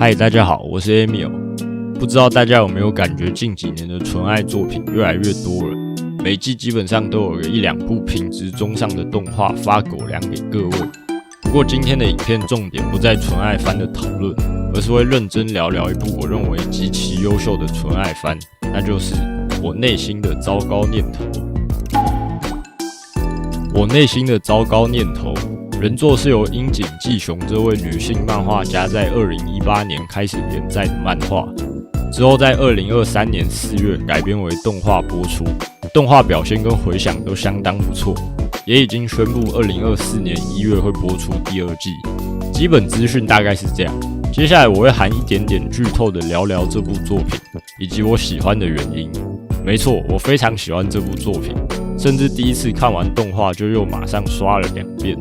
嗨，大家好，我是 Emil。不知道大家有没有感觉近几年的纯爱作品越来越多了，每季基本上都有一两部品质中上的动画发狗粮给各位。不过今天的影片重点不在纯爱番的讨论，而是会认真聊聊一部我认为极其优秀的纯爱番，那就是我内心的糟糕念头。我内心的糟糕念头，原作是由樱井纪雄这位女性漫画家在2018年开始连载的漫画，之后在2023年4月改编为动画播出，动画表现跟回响都相当不错，也已经宣布2024年1月会播出第二季。基本资讯大概是这样，接下来我会含一点点剧透的聊聊这部作品，以及我喜欢的原因。没错，我非常喜欢这部作品，甚至第一次看完动画就又马上刷了2遍。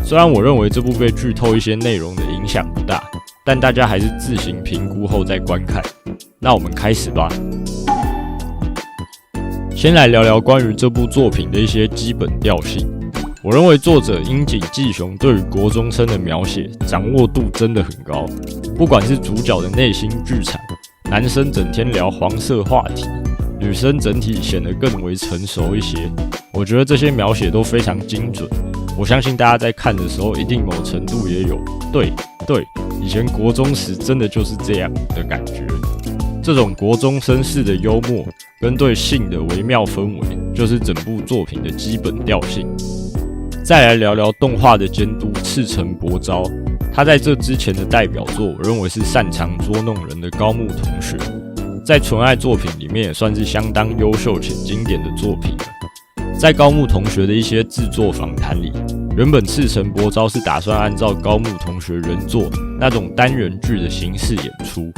虽然我认为这部被剧透一些内容的影响不大，但大家还是自行评估后再观看。那我们开始吧。先来聊聊关于这部作品的一些基本调性。我认为作者樱井纪雄对于国中生的描写掌握度真的很高，不管是主角的内心剧场，男生整天聊黄色话题，女生整体显得更为成熟一些，我觉得这些描写都非常精准。我相信大家在看的时候一定某程度也有对，以前国中时真的就是这样的感觉。这种国中生式的幽默跟对性的微妙氛围，就是整部作品的基本调性。再来聊聊动画的监督赤城博昭，他在这之前的代表作，我认为是擅长捉弄人的高木同学，在纯爱作品里面也算是相当优秀且经典的作品了。在高木同学的一些制作访谈里，原本赤城博昭是打算按照高木同学原作那种单元剧的形式演出，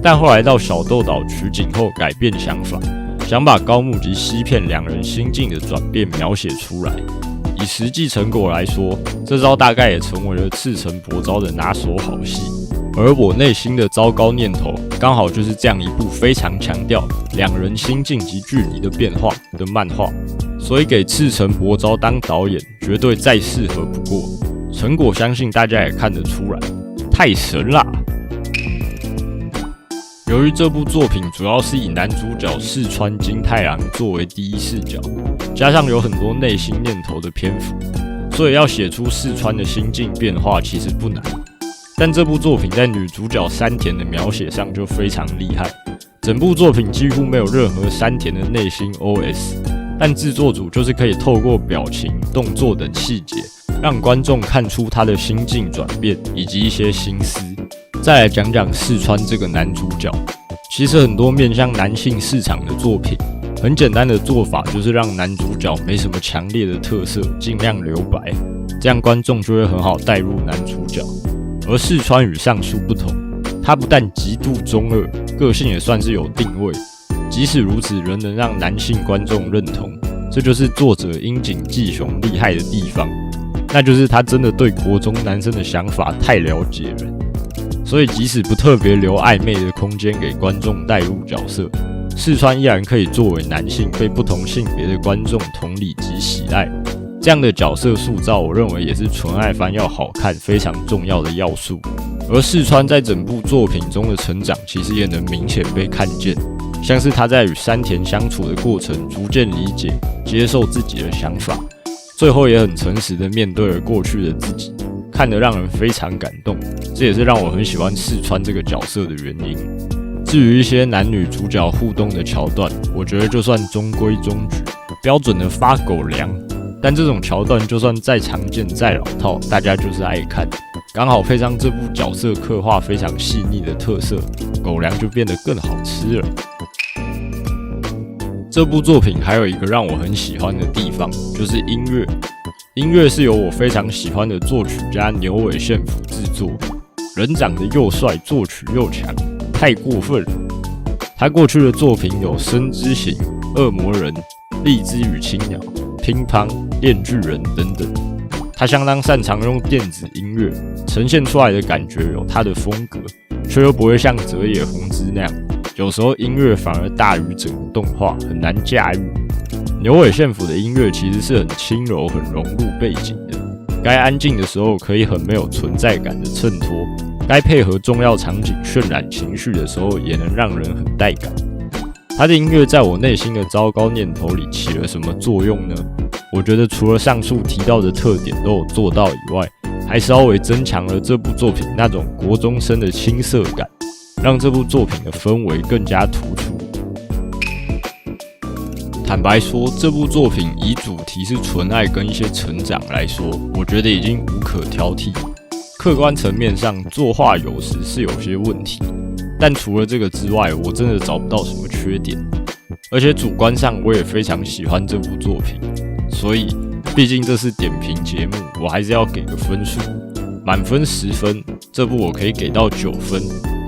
但后来到小豆岛取景后改变想法，想把高木及西片两人心境的转变描写出来。以实际成果来说，这招大概也成为了赤城博昭的拿手好戏。而我内心的糟糕念头，刚好就是这样一部非常强调两人心境及距离的变化的漫画，所以给赤城博昭当导演绝对再适合不过，成果相信大家也看得出来，太神啦！由于这部作品主要是以男主角四川金太郎作为第一视角，加上有很多内心念头的篇幅，所以要写出四川的心境变化其实不难。但这部作品在女主角山田的描写上就非常厉害，整部作品几乎没有任何山田的内心 OS， 但制作组就是可以透过表情、动作等细节，让观众看出他的心境转变以及一些心思。再来讲讲四川这个男主角，其实很多面向男性市场的作品，很简单的做法就是让男主角没什么强烈的特色，尽量留白，这样观众就会很好带入男主角。而四川与上述不同，他不但极度中二，个性也算是有定位。即使如此，仍能让男性观众认同，这就是作者樱井纪雄厉害的地方，那就是他真的对国中男生的想法太了解了。所以即使不特别留暧昧的空间给观众带入角色，四川依然可以作为男性被不同性别的观众同理及喜爱。这样的角色塑造，我认为也是纯爱番要好看非常重要的要素。而四川在整部作品中的成长，其实也能明显被看见，像是他在与山田相处的过程，逐渐理解、接受自己的想法，最后也很诚实地面对了过去的自己，看得让人非常感动。这也是让我很喜欢四川这个角色的原因。至于一些男女主角互动的桥段，我觉得就算中规中矩，标准的发狗粮。但这种桥段就算再常见再老套，大家就是爱看，刚好配上这部角色刻画非常细腻的特色，狗粮就变得更好吃了。这部作品还有一个让我很喜欢的地方，就是音乐。音乐是由我非常喜欢的作曲家牛尾宪辅制作，人长得又帅，作曲又强，太过分了。他过去的作品有《生之行》、《恶魔人》、《荔枝与青鸟》、乒乓、链锯人等等，他相当擅长用电子音乐呈现出来的感觉有他的风格，却又不会像泽野弘之那样，有时候音乐反而大于整个动画，很难驾驭。牛尾宪辅的音乐其实是很轻柔、很融入背景的，该安静的时候可以很没有存在感的衬托，该配合重要场景渲染情绪的时候，也能让人很带感。他的音乐在我内心的糟糕念头里起了什么作用呢？我觉得除了上述提到的特点都有做到以外，还稍微增强了这部作品那种国中生的青涩感，让这部作品的氛围更加突出。坦白说，这部作品以主题是纯爱跟一些成长来说，我觉得已经无可挑剔。客观层面上，作画有时是有些问题，但除了这个之外，我真的找不到什么缺点。而且主观上，我也非常喜欢这部作品，所以毕竟这是点评节目，我还是要给个分数。满分10分，这部我可以给到9分。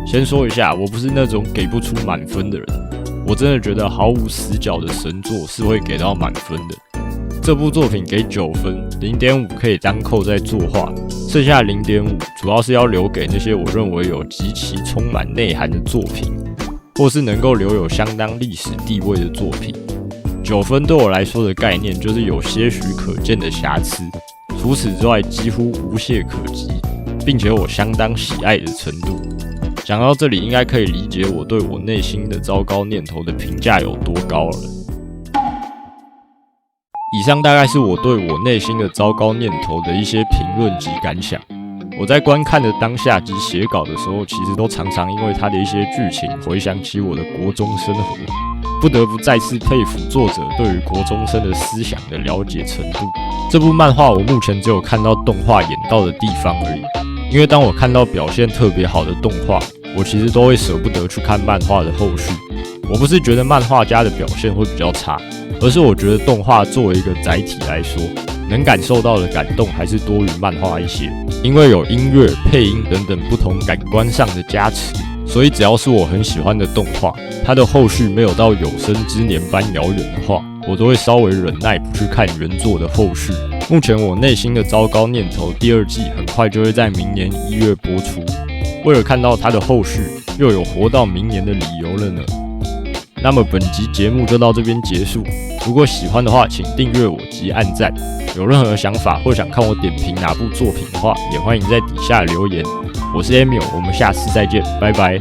先说一下，我不是那种给不出满分的人，我真的觉得毫无死角的神作是会给到满分的。这部作品给9分 ,0.5 可以单扣在作画，剩下 0.5 主要是要留给那些我认为有极其充满内涵的作品，或是能够留有相当历史地位的作品。9分对我来说的概念就是有些许可见的瑕疵，除此之外几乎无懈可击，并且我相当喜爱的程度。讲到这里，应该可以理解我对我内心的糟糕念头的评价有多高了。以上大概是我对我内心的糟糕念头的一些评论及感想。我在观看的当下及写稿的时候，其实都常常因为它的一些剧情回想起我的国中生活，不得不再次佩服作者对于国中生的思想的了解程度。这部漫画我目前只有看到动画演到的地方而已，因为当我看到表现特别好的动画，我其实都会舍不得去看漫画的后续。我不是觉得漫画家的表现会比较差，而是我觉得动画作为一个载体来说，能感受到的感动还是多于漫画一些，因为有音乐、配音等等不同感官上的加持，所以只要是我很喜欢的动画，它的后续没有到有生之年般遥远的话，我都会稍微忍耐不去看原作的后续。目前我内心的糟糕念头第2季很快就会在明年1月播出，为了看到它的后续，又有活到明年的理由了呢。那么本集节目就到这边结束，如果喜欢的话，请订阅我及按赞。有任何想法或想看我点评哪部作品的话，也欢迎在底下留言。我是 Emil， 我们下次再见，拜拜。